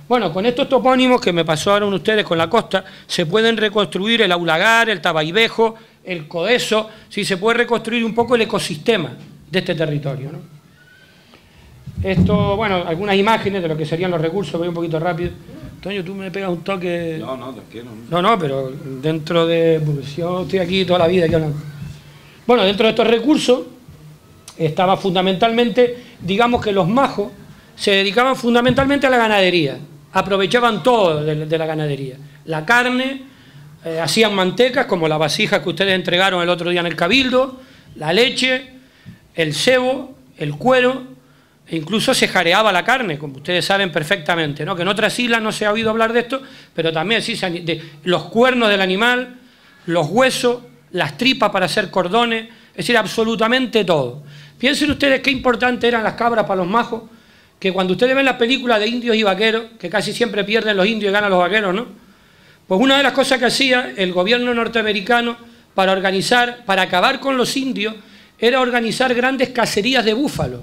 Bueno, con estos topónimos que me pasaron ustedes con la costa, se pueden reconstruir el Aulagar, el Tabaibejo, el Codeso, sí, se puede reconstruir un poco el ecosistema de este territorio, ¿no? Esto, bueno, algunas imágenes de lo que serían los recursos, voy un poquito rápido. Toño, tú me pegas un toque... No, tranquilo. No, pero dentro de... Pues yo estoy aquí toda la vida aquí hablando. Bueno, dentro de estos recursos estaba fundamentalmente, digamos que los majos se dedicaban fundamentalmente a la ganadería, aprovechaban todo de la ganadería. La carne, hacían mantecas como las vasijas que ustedes entregaron el otro día en el Cabildo, la leche, el cebo, el cuero, e incluso se jareaba la carne, como ustedes saben perfectamente, ¿no? Que en otras islas no se ha oído hablar de esto, pero también sí, los cuernos del animal, los huesos, las tripas para hacer cordones, es decir, absolutamente todo. Piensen ustedes qué importante eran las cabras para los majos, que cuando ustedes ven las películas de indios y vaqueros, que casi siempre pierden los indios y ganan los vaqueros, ¿no? Pues una de las cosas que hacía el gobierno norteamericano para acabar con los indios, era organizar grandes cacerías de búfalos,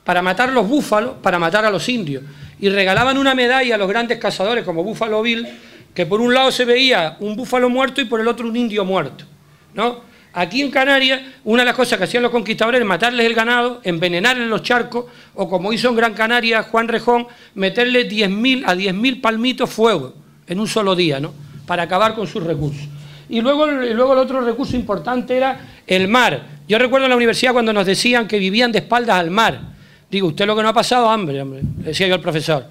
para matar los búfalos, para matar a los indios. Y regalaban una medalla a los grandes cazadores, como Buffalo Bill, que por un lado se veía un búfalo muerto y por el otro un indio muerto, ¿no? Aquí en Canarias, una de las cosas que hacían los conquistadores era matarles el ganado, envenenarles los charcos, o como hizo en Gran Canaria Juan Rejón, meterle a 10.000 palmitos fuego en un solo día, ¿no? Para acabar con sus recursos. Y luego el otro recurso importante era el mar. Yo recuerdo en la universidad cuando nos decían que vivían de espaldas al mar. Digo, usted lo que no ha pasado hambre, hombre, decía yo al profesor.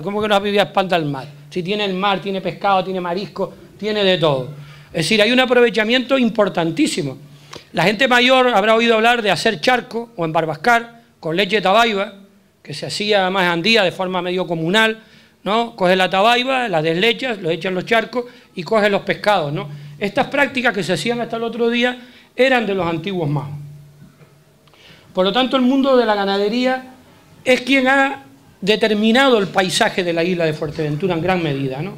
¿Cómo que no ha vivido a espaldas al mar? Si tiene el mar, tiene pescado, tiene marisco, tiene de todo. Es decir, hay un aprovechamiento importantísimo. La gente mayor habrá oído hablar de hacer charco o embarbascar con leche de tabaiba, que se hacía más andía de forma medio comunal, ¿no? Coges la tabaiba, la deslechas, lo echas en los charcos y coges los pescados, ¿no? Estas prácticas que se hacían hasta el otro día eran de los antiguos majos. Por lo tanto, el mundo de la ganadería es quien ha determinado el paisaje de la isla de Fuerteventura en gran medida, ¿no?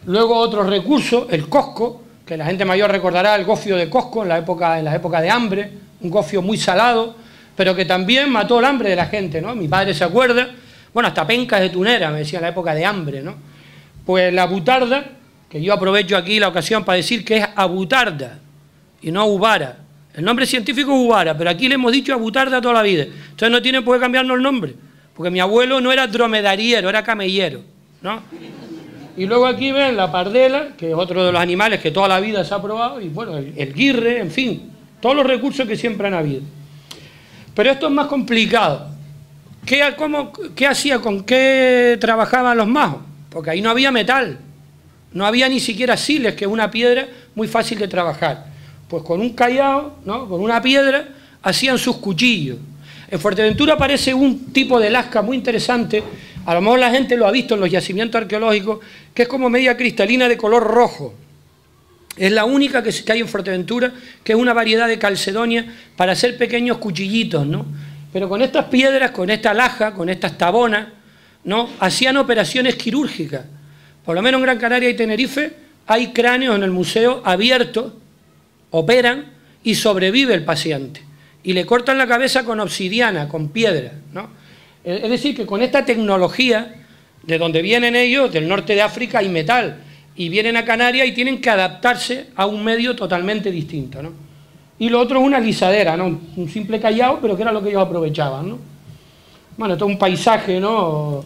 Luego otros recursos, el cosco, que la gente mayor recordará el gofio de Cosco en la época de hambre, un gofio muy salado, pero que también mató el hambre de la gente, ¿no? Mi padre se acuerda, bueno, hasta pencas de tunera, me decía, en la época de hambre, ¿no? Pues la butarda, que yo aprovecho aquí la ocasión para decir que es abutarda y no ubara. El nombre científico es ubara, pero aquí le hemos dicho abutarda toda la vida. Entonces no tienen por qué cambiarnos el nombre, porque mi abuelo no era dromedariero, era camellero, ¿no? Y luego aquí ven la pardela, que es otro de los animales que toda la vida se ha probado, y bueno, el guirre, en fin, todos los recursos que siempre han habido. Pero esto es más complicado. ¿Qué hacía, con qué trabajaban los majos? Porque ahí no había metal, no había ni siquiera siles, que es una piedra muy fácil de trabajar. Pues con un callao, ¿no? Con una piedra, hacían sus cuchillos. En Fuerteventura aparece un tipo de lasca muy interesante, a lo mejor la gente lo ha visto en los yacimientos arqueológicos, que es como media cristalina de color rojo. Es la única que hay en Fuerteventura, que es una variedad de calcedonia para hacer pequeños cuchillitos, ¿no? Pero con estas piedras, con esta laja, con estas tabonas, ¿no? Hacían operaciones quirúrgicas. Por lo menos en Gran Canaria y Tenerife hay cráneos en el museo abiertos, operan y sobrevive el paciente. Y le cortan la cabeza con obsidiana, con piedra, ¿no? Es decir, que con esta tecnología, de donde vienen ellos, del norte de África, hay metal, y vienen a Canarias y tienen que adaptarse a un medio totalmente distinto, ¿no? Y lo otro es una lisadera, ¿no? Un simple callao, pero que era lo que ellos aprovechaban, ¿no? Bueno, esto es un paisaje, ¿no?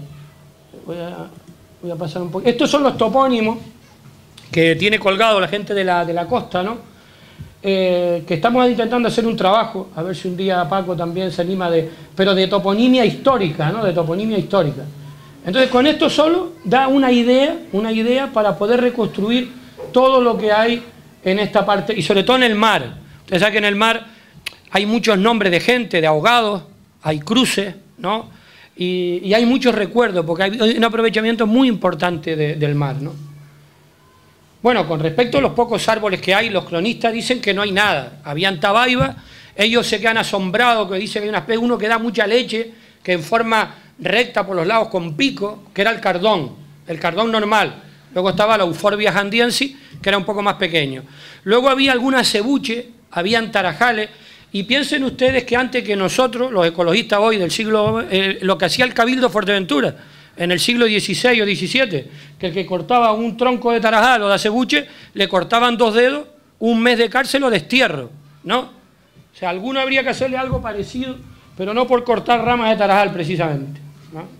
Voy a pasar un poco. Estos son los topónimos que tiene colgado la gente de la costa, ¿no? Que estamos intentando hacer un trabajo, a ver si un día Paco también se anima, pero de toponimia histórica, ¿no? De toponimia histórica. Entonces, con esto solo da una idea para poder reconstruir todo lo que hay en esta parte, y sobre todo en el mar. Ustedes saben que en el mar hay muchos nombres de gente, de ahogados, hay cruces, ¿no? Y hay muchos recuerdos, porque hay un aprovechamiento muy importante del mar, ¿no? Bueno, con respecto a los pocos árboles que hay, los cronistas dicen que no hay nada. Habían tabaiba, ellos se quedan asombrados, que dicen que hay uno que da mucha leche, que en forma recta por los lados con pico, que era el cardón normal. Luego estaba la Euphorbia handiensis, que era un poco más pequeño. Luego había algunas cebuches, habían tarajales, y piensen ustedes que antes que nosotros, los ecologistas hoy del siglo, lo que hacía el Cabildo Fuerteventura, en el siglo XVI o XVII, que el que cortaba un tronco de tarajal o de acebuche, le cortaban 2 dedos, 1 mes de cárcel o destierro, ¿no? O sea, alguno habría que hacerle algo parecido, pero no por cortar ramas de tarajal precisamente, ¿no?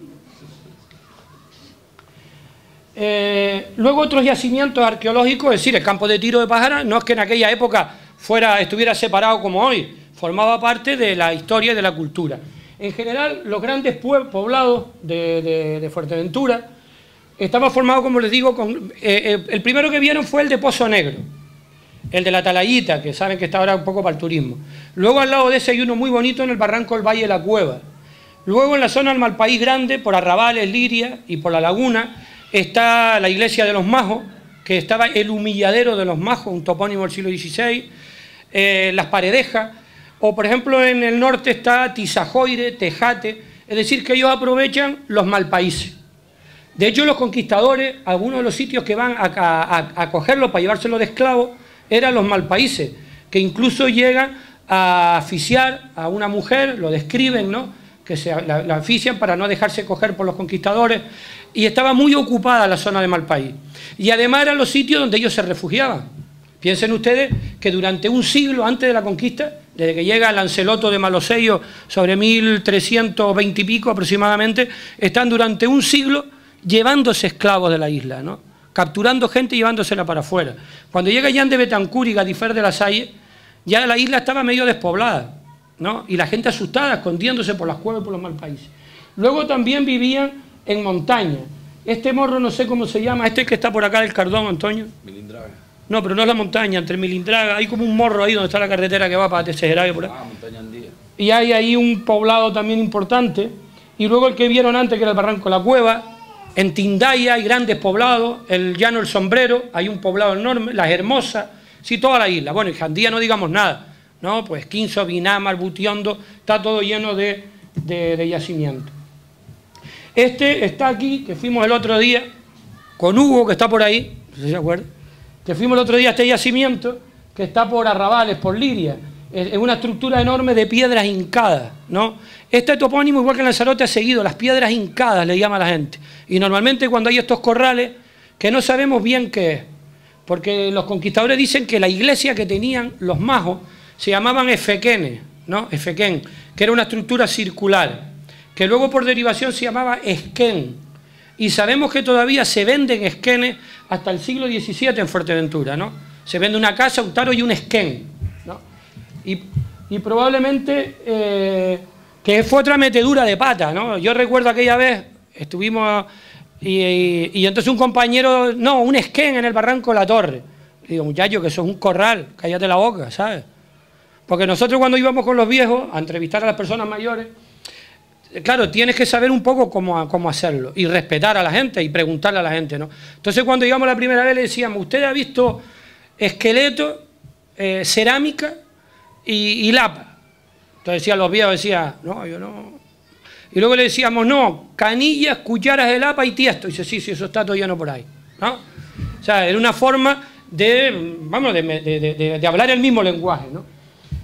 Luego otros yacimientos arqueológicos, es decir, el campo de tiro de Pájara, no es que en aquella época estuviera separado como hoy, formaba parte de la historia y de la cultura. En general, los grandes poblados de Fuerteventura estaban formados, como les digo, el primero que vieron fue el de Pozo Negro, el de la Talayita, que saben que está ahora un poco para el turismo. Luego al lado de ese hay uno muy bonito en el barranco del Valle de la Cueva. Luego en la zona del Malpaís Grande, por Arrabales, Liria y por La Laguna, está la iglesia de los Majos, que estaba el humilladero de los Majos, un topónimo del siglo XVI, las Paredejas, o por ejemplo en el norte está Tizajoire, Tejate, es decir, que ellos aprovechan los malpaíses. De hecho, los conquistadores, algunos de los sitios que van a cogerlos para llevárselos de esclavos, eran los malpaíses, que incluso llegan a asfixiar a una mujer, lo describen, ¿no?, que la asfixian para no dejarse coger por los conquistadores, y estaba muy ocupada la zona de Malpaís. Y además eran los sitios donde ellos se refugiaban. Piensen ustedes que durante un siglo antes de la conquista, desde que llega Lanceloto de Maloseio sobre 1320 y pico aproximadamente, están durante un siglo llevándose esclavos de la isla, ¿no?, capturando gente y llevándosela para afuera. Cuando llega Jean de Betancourt y Gadifer de la Salle, ya la isla estaba medio despoblada, ¿no?, y la gente asustada, escondiéndose por las cuevas y por los malpaíses. Luego también vivían en montaña. Este morro no sé cómo se llama, este que está por acá del Cardón, Antonio. Milindraga. No, pero no es la montaña, entre Milindraga, hay como un morro ahí donde está la carretera que va para Tejerague por ahí. Ah, Montaña Andía. Y hay ahí un poblado también importante. Y luego el que vieron antes, que era el Barranco de la Cueva. En Tindaya hay grandes poblados, el Llano El Sombrero, hay un poblado enorme, Las Hermosas, sí, toda la isla. Bueno, en Jandía no digamos nada, ¿no? Pues Quinzo, Binamar, Butiondo, está todo lleno de yacimientos. Este está aquí, que fuimos el otro día, con Hugo, que está por ahí, no sé si se acuerdan, que fuimos el otro día a este yacimiento, que está por Arrabales, por Liria. Es una estructura enorme de piedras hincadas, ¿no? Este topónimo, igual que en Lanzarote, ha seguido las piedras hincadas, le llama a la gente. Y normalmente cuando hay estos corrales, que no sabemos bien qué es, porque los conquistadores dicen que la iglesia que tenían los majos se llamaban efequenes, ¿no? Efequén, que era una estructura circular, que luego por derivación se llamaba esquén. Y sabemos que todavía se venden esquenes hasta el siglo XVII en Fuerteventura, ¿no? Se vende una casa, un taro y un esquén, ¿no? Y probablemente que fue otra metedura de pata, ¿no? Yo recuerdo aquella vez, estuvimos y entonces un compañero, no, un esquén en el barranco de la Torre. Le digo, muchacho, que eso es un corral, cállate la boca, ¿sabes? Porque nosotros cuando íbamos con los viejos a entrevistar a las personas mayores, claro, tienes que saber un poco cómo hacerlo y respetar a la gente y preguntarle a la gente, ¿no? Entonces cuando íbamos la primera vez le decíamos, ¿usted ha visto esqueleto, cerámica y lapa? Entonces decían los viejos, no, yo no. Y luego le decíamos, no, canillas, cucharas de lapa y tiesto. Y dice, sí, eso está todo lleno por ahí, ¿no? O sea, era una forma de hablar el mismo lenguaje, ¿no?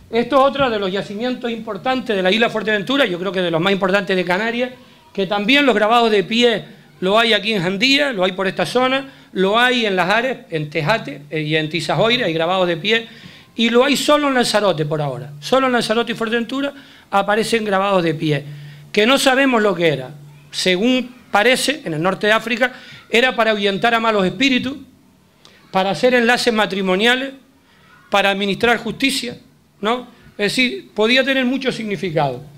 Esto es otro de los yacimientos importantes de la isla Fuerteventura, yo creo que de los más importantes de Canarias, que también los grabados de pie lo hay aquí en Jandía, lo hay por esta zona, lo hay en Las Ares, en Tejate y en Tizajoire, hay grabados de pie, y lo hay solo en Lanzarote por ahora. Solo en Lanzarote y Fuerteventura aparecen grabados de pie, que no sabemos lo que era. Según parece, en el norte de África, era para ahuyentar a malos espíritus, para hacer enlaces matrimoniales, para administrar justicia, ¿no? Es decir, podía tener mucho significado.